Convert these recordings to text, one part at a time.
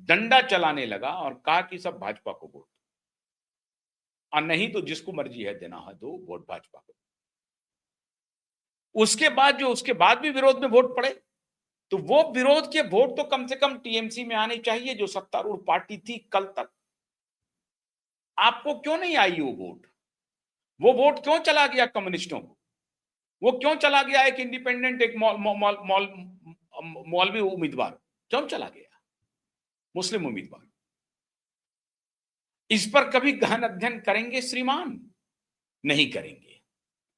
डंडा चलाने लगा और कहा कि सब भाजपा को वोट, और नहीं तो जिसको मर्जी है देना है दो वोट भाजपा को। उसके बाद भी विरोध में वोट पड़े, तो वो विरोध के वोट तो कम से कम टीएमसी में आने चाहिए, जो सत्तारूढ़ पार्टी थी कल तक। आपको क्यों नहीं आई वो वोट? वो वोट क्यों चला गया कम्युनिस्टों को? वो क्यों चला गया एक इंडिपेंडेंट, एक मौलवी उम्मीदवार? क्यों चला गया मुस्लिम उम्मीदवार? इस पर कभी गहन अध्ययन करेंगे श्रीमान? नहीं करेंगे।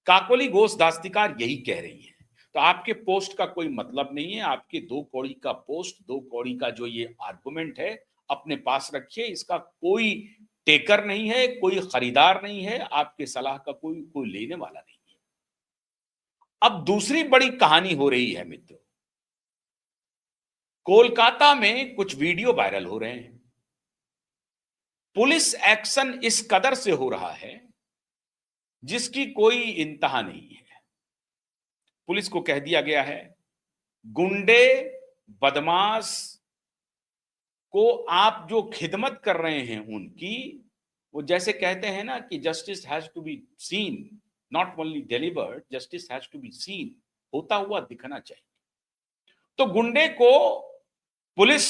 काकोली घोष दास्तिकार यही कह रही है। तो आपके पोस्ट का कोई मतलब नहीं है। आपके 2 कौड़ी का पोस्ट, 2 कौड़ी का जो ये आर्गुमेंट है, अपने पास रखिए। इसका कोई टेकर नहीं है, कोई खरीदार नहीं है, आपके सलाह का कोई लेने वाला नहीं है। अब दूसरी बड़ी कहानी हो रही है मित्रों, कोलकाता में कुछ वीडियो वायरल हो रहे हैं। पुलिस एक्शन इस कदर से हो रहा है जिसकी कोई इंतहा नहीं है। पुलिस को कह दिया गया है, गुंडे बदमाश को आप जो खिदमत कर रहे हैं उनकी, वो जैसे कहते हैं ना कि justice has to be seen, not only delivered, justice has to be seen, होता हुआ दिखना चाहिए। तो गुंडे को पुलिस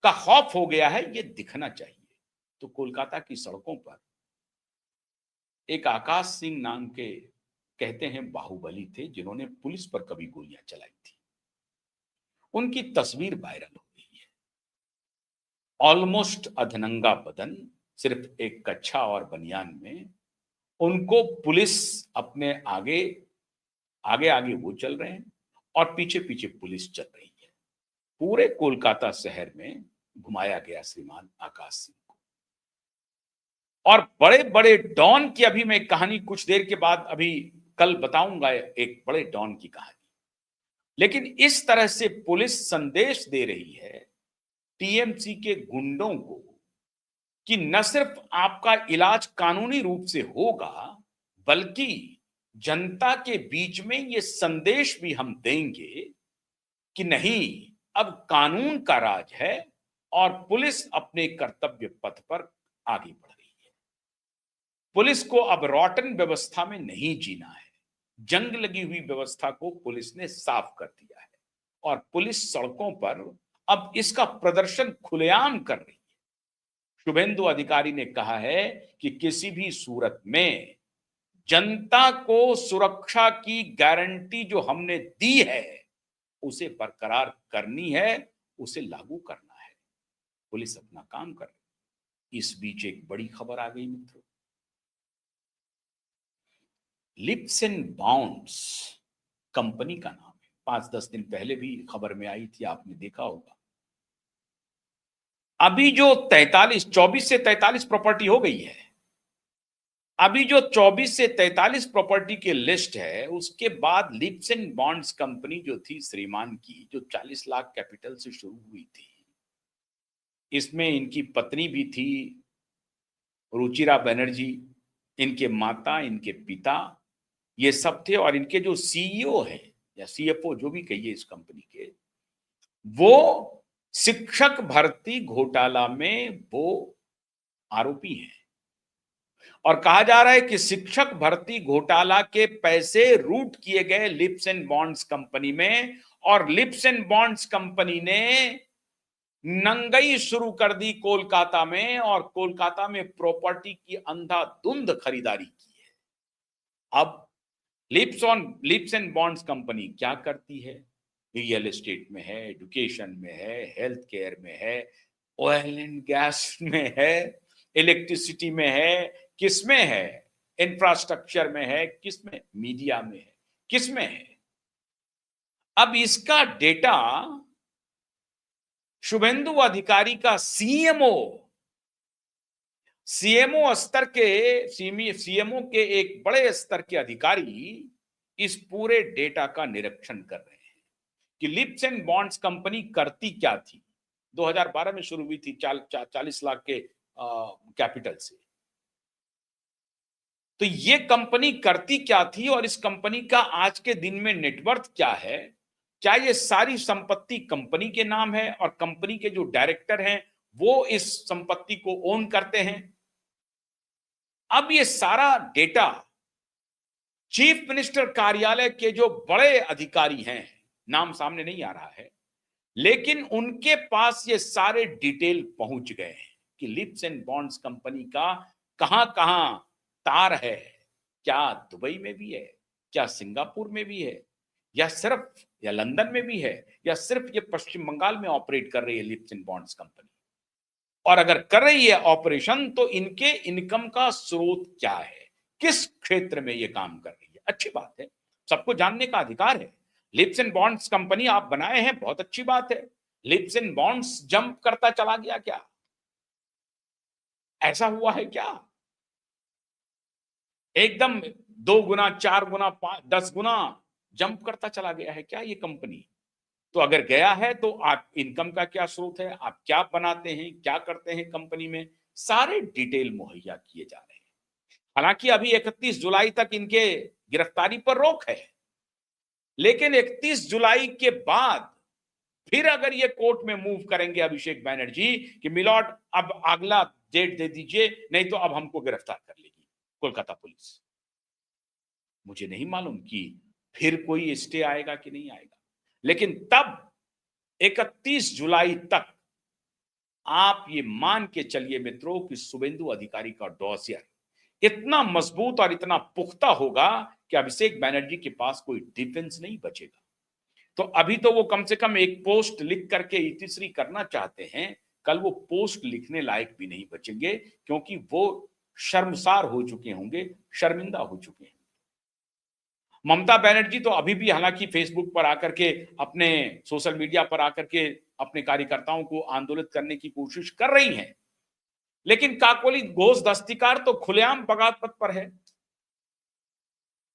का खौफ हो गया है, ये दिखना चाहिए। तो कोलकाता की सड़कों पर एक आकाश सिंह नाम के, कहते हैं बाहुबली थे, जिन्होंने पुलिस पर कभी गोलियां चलाई थी। उनकी तस्वीर वायरल हो गई है। ऑलमोस्ट अधनंगा बदन, सिर्फ एक कच्छा और बनियान में उनको पुलिस अपने आगे आगे आगे वो चल रहे हैं और पीछे पीछे पुलिस चल रही है। पूरे कोलकाता शहर में घुमाया गया श्रीमान आकाश सिंह को। और बड़े बड़े डॉन की अभी मैं कहानी कुछ देर के बाद, अभी कल बताऊंगा एक बड़े डॉन की कहानी। लेकिन इस तरह से पुलिस संदेश दे रही है टीएमसी के गुंडों को कि न सिर्फ आपका इलाज कानूनी रूप से होगा, बल्कि जनता के बीच में ये संदेश भी हम देंगे कि नहीं, अब कानून का राज है और पुलिस अपने कर्तव्य पथ पर आगे बढ़ रही है। पुलिस को अब रॉटन व्यवस्था में नहीं जीना है। जंग लगी हुई व्यवस्था को पुलिस ने साफ कर दिया है और पुलिस सड़कों पर अब इसका प्रदर्शन खुलेआम कर रही है। शुभेंदु अधिकारी ने कहा है कि किसी भी सूरत में जनता को सुरक्षा की गारंटी जो हमने दी है उसे बरकरार करनी है, उसे लागू करना है। पुलिस अपना काम कर रही है। इस बीच एक बड़ी खबर आ गई मित्रों, लिप्स एंड बाउंड्स कंपनी का नाम है। 5-10 दिन पहले भी खबर में आई थी, आपने देखा होगा। अभी जो 24 से 43 प्रॉपर्टी हो गई है, अभी जो 24 से 43 प्रॉपर्टी की लिस्ट है, उसके बाद लिप्स एंड बॉन्ड्स कंपनी जो थी श्रीमान की, जो 40 लाख कैपिटल से शुरू हुई थी, इसमें इनकी पत्नी भी थी रुचिरा बनर्जी, इनके माता, इनके पिता, ये सब थे। और इनके जो सीईओ है या सीएफओ जो भी कहिए इस कंपनी के, वो शिक्षक भर्ती घोटाला में वो आरोपी हैं। और कहा जा रहा है कि शिक्षक भर्ती घोटाला के पैसे रूट किए गए लिप्स एंड बॉन्ड्स कंपनी में, और लिप्स एंड बॉन्ड्स कंपनी ने नंगई शुरू कर दी कोलकाता में, और कोलकाता में प्रॉपर्टी की अंधाधुंध खरीदारी की है। अब लिप्स एंड बॉन्ड्स कंपनी क्या करती है? रियल एस्टेट में है, एजुकेशन में है, हेल्थ केयर में है, ऑयल एंड गैस में है, इलेक्ट्रिसिटी में है, किसमें है? इंफ्रास्ट्रक्चर में है, किसमें? मीडिया में है, किसमें है? अब इसका डेटा शुभेंदु अधिकारी का सीएमओ स्तर के सीएमओ के एक बड़े स्तर के अधिकारी इस पूरे डेटा का निरीक्षण कर रहे हैं कि लिप्स एंड बॉन्ड्स कंपनी करती क्या थी। 2012 में शुरू हुई थी 40 लाख के कैपिटल से। तो ये कंपनी करती क्या थी और इस कंपनी का आज के दिन में नेटवर्थ क्या है, क्या ये सारी संपत्ति कंपनी के नाम है और कंपनी के जो डायरेक्टर हैं वो इस संपत्ति को ओन करते हैं? अब ये सारा डेटा चीफ मिनिस्टर कार्यालय के जो बड़े अधिकारी हैं, नाम सामने नहीं आ रहा है, लेकिन उनके पास ये सारे डिटेल पहुंच गए हैं कि लिप्स एंड बॉन्ड्स कंपनी का कहां कहां तार है। क्या दुबई में भी है, क्या सिंगापुर में भी है, या लंदन में भी है, या सिर्फ ये पश्चिम बंगाल में ऑपरेट कर रही है लिप्स एंड बॉन्ड्स कंपनी? और अगर कर रही है ऑपरेशन तो इनके इनकम का स्रोत क्या है, किस क्षेत्र में ये काम कर रही है? अच्छी बात है, सबको जानने का अधिकार है। लिप्स एंड बॉन्ड्स कंपनी आप बनाए हैं, बहुत अच्छी बात है। लिप्स एंड बॉन्ड्स जंप करता चला गया क्या? ऐसा हुआ है क्या? एकदम 2 गुना, 4 गुना, 10 गुना जंप करता चला गया है क्या ये कंपनी? तो अगर गया है तो आप इनकम का क्या स्रोत है, आप क्या बनाते हैं, क्या करते हैं कंपनी में, सारे डिटेल मुहैया किए जा रहे हैं। हालांकि अभी 31 जुलाई तक इनके गिरफ्तारी पर रोक है, लेकिन 31 जुलाई के बाद फिर अगर ये कोर्ट में मूव करेंगे अभिषेक बैनर्जी कि मिलॉर्ड अब अगला डेट दे दीजिए, नहीं तो अब हमको गिरफ्तार कर लेगी कोलकाता पुलिस, मुझे नहीं मालूम कि फिर कोई स्टे आएगा कि नहीं आएगा। लेकिन तब 31 जुलाई तक आप ये मान के चलिए मित्रों कि शुभेंदु अधिकारी का डॉसियर इतना मजबूत और इतना पुख्ता होगा कि अभिषेक बैनर्जी के पास कोई डिफेंस नहीं बचेगा। तो अभी तो वो कम से कम एक पोस्ट लिख करके इतिश्री करना चाहते हैं, कल वो पोस्ट लिखने लायक भी नहीं बचेंगे, क्योंकि वो शर्मसार हो चुके होंगे, शर्मिंदा हो चुके हैं। ममता बनर्जी तो अभी भी हालांकि फेसबुक पर आकर के, अपने सोशल मीडिया पर आकर के अपने कार्यकर्ताओं को आंदोलित करने की कोशिश कर रही हैं, लेकिन काकोली घोष दस्तिकार तो खुलेआम बगावत पर है।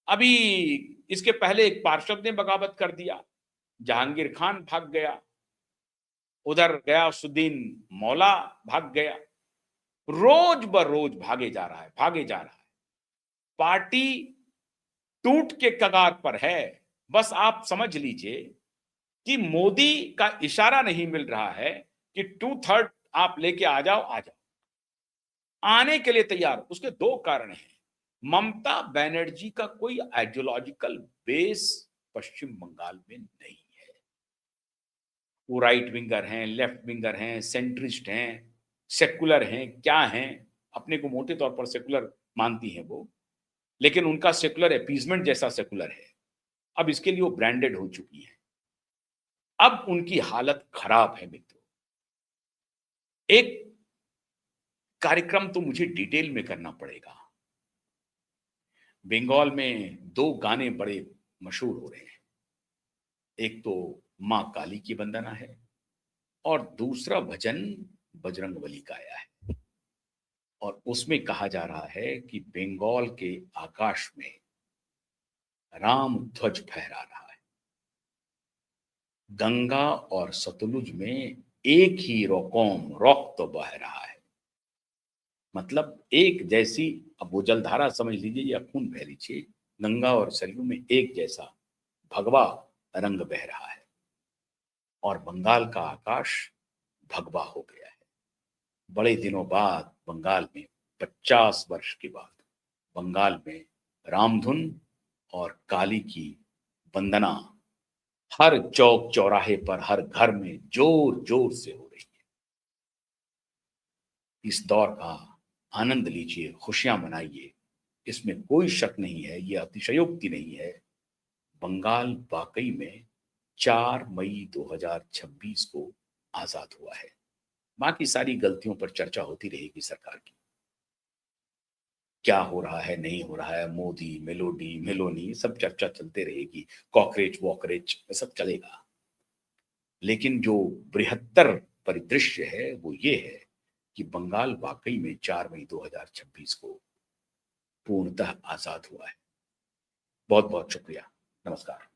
अभी इसके पहले एक पार्षद ने बगावत कर दिया, जहांगीर खान भाग गया, उधर गयासुद्दीन मौला भाग गया, रोज बरोज भागे जा रहा है, भागे जा रहा है। पार्टी टूट के कगार पर है। बस आप समझ लीजिए कि मोदी का इशारा नहीं मिल रहा है कि 2/3 आप लेके आ जाओ, आ जाओ, आने के लिए तैयार। उसके 2 कारण हैं। ममता बनर्जी का कोई आइडियोलॉजिकल बेस पश्चिम बंगाल में नहीं है। वो राइट विंगर हैं, लेफ्ट विंगर हैं, सेंट्रिस्ट हैं, सेकुलर हैं, क्या हैं, अपने को मोटे तौर पर सेकुलर मानती हैं वो, लेकिन उनका सेकुलर अपीजमेंट जैसा सेकुलर है। अब इसके लिए वो ब्रांडेड हो चुकी है। अब उनकी हालत खराब है मित्रों। एक कार्यक्रम तो मुझे डिटेल में करना पड़ेगा। बंगाल में 2 गाने बड़े मशहूर हो रहे हैं। एक तो मां काली की वंदना है और दूसरा भजन बजरंगबली का आया है, और उसमें कहा जा रहा है कि बंगाल के आकाश में राम ध्वज फहरा रहा है। गंगा और सतलुज में एक ही रकम रक्त बह रहा है। मतलब एक जैसी, अब वो जलधारा समझ लीजिए या खून बह लीजिए, गंगा और सरयू में एक जैसा भगवा रंग बह रहा है, और बंगाल का आकाश भगवा हो गया है। बड़े दिनों बाद बंगाल में, 50 वर्ष के बाद बंगाल में रामधुन और काली की वंदना हर चौक चौराहे पर, हर घर में जोर जोर से हो रही है। इस दौर का आनंद लीजिए, खुशियां मनाइए, इसमें कोई शक नहीं है, ये अतिशयोक्ति नहीं है। बंगाल वाकई में 4 मई 2026 को आजाद हुआ है। बाकी सारी गलतियों पर चर्चा होती रहेगी सरकार की, क्या हो रहा है, नहीं हो रहा है, मोदी, मेलोडी, मेलोनी, सब चर्चा चलते रहेगी, कॉकरेच वॉकरेच सब चलेगा। लेकिन जो बृहत्तर परिदृश्य है वो ये है कि बंगाल वाकई में 4 मई 2026 को पूर्णतः आजाद हुआ है। बहुत बहुत शुक्रिया। नमस्कार।